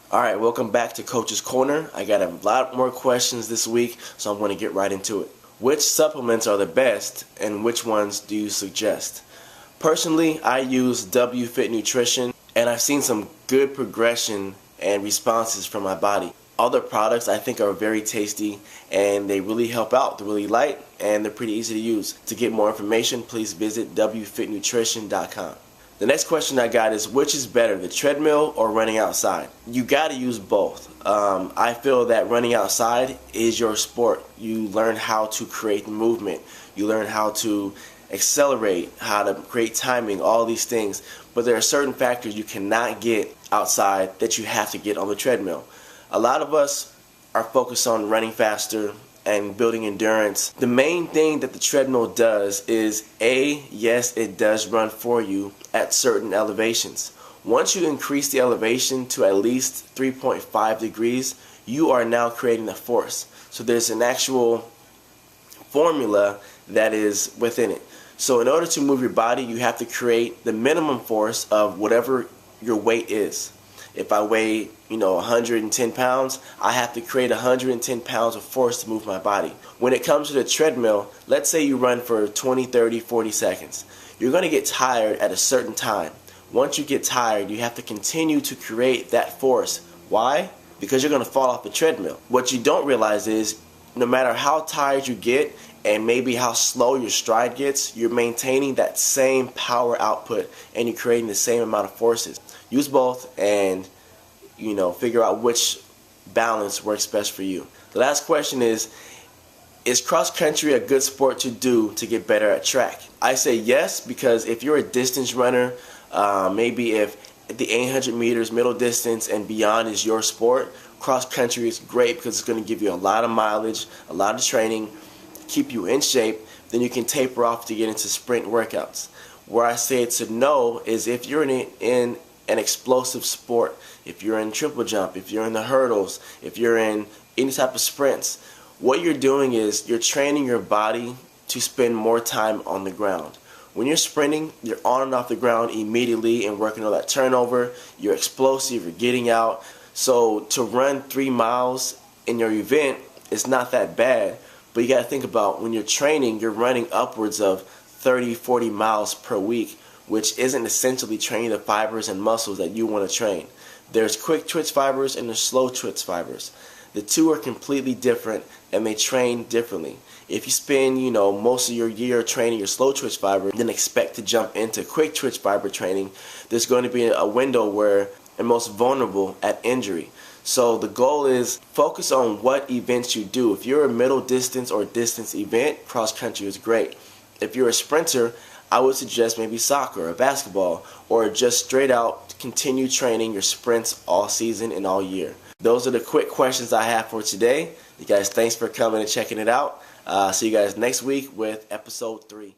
Alright, welcome back to Coach's Corner. I got a lot more questions this week, so I'm going to get right into it. Which supplements are the best, and which ones do you suggest? Personally, I use WFit Nutrition, and I've seen some good progression and responses from my body. Other products I think are very tasty, and they really help out. They're really light, and they're pretty easy to use. To get more information, please visit WFitNutrition.com. The next question I got is, which is better, the treadmill or running outside? You got to use both. I feel that running outside is your sport. You learn how to create movement. You learn how to accelerate, how to create timing, all these things. But there are certain factors you cannot get outside that you have to get on the treadmill. A lot of us are focused on running faster and building endurance. The main thing that the treadmill does is, yes, it does run for you at certain elevations. Once you increase the elevation to at least 3.5 degrees, you are now creating a force. So there's an actual formula that is within it. So in order to move your body, you have to create the minimum force of whatever your weight is. If I weigh, 110 pounds, I have to create 110 pounds of force to move my body. When it comes to the treadmill, let's say you run for 20, 30, 40 seconds. You're going to get tired at a certain time. Once you get tired, you have to continue to create that force. Why? Because you're going to fall off the treadmill. What you don't realize is, no matter how tired you get and maybe how slow your stride gets, you're maintaining that same power output and you're creating the same amount of forces. Use both and figure out which balance works best for you. The last question is cross country a good sport to do to get better at track? I say yes, because if you're a distance runner, maybe if the 800 meters middle distance and beyond is your sport, cross country is great because it's going to give you a lot of mileage, a lot of training, keep you in shape. Then you can taper off to get into sprint workouts. Where I say it's a no is if you're in an explosive sport, if you're in triple jump, if you're in the hurdles, if you're in any type of sprints. What you're doing is you're training your body to spend more time on the ground. When you're sprinting, you're on and off the ground immediately and working on that turnover. You're explosive, you're getting out. So to run 3 miles in your event, it's not that bad. But you got to think about when you're training, you're running upwards of 30, 40 miles per week, which isn't essentially training the fibers and muscles that you want to train. There's quick twitch fibers and there's slow twitch fibers. The two are completely different and they train differently. If you spend, most of your year training your slow twitch fiber, then expect to jump into quick twitch fiber training, there's going to be a window where you're most vulnerable at injury. So the goal is focus on what events you do. If you're a middle distance or distance event, cross country is great. If you're a sprinter, I would suggest maybe soccer or basketball, or just straight out continue training your sprints all season and all year. Those are the quick questions I have for today. You guys, thanks for coming and checking it out. See you guys next week with episode 3.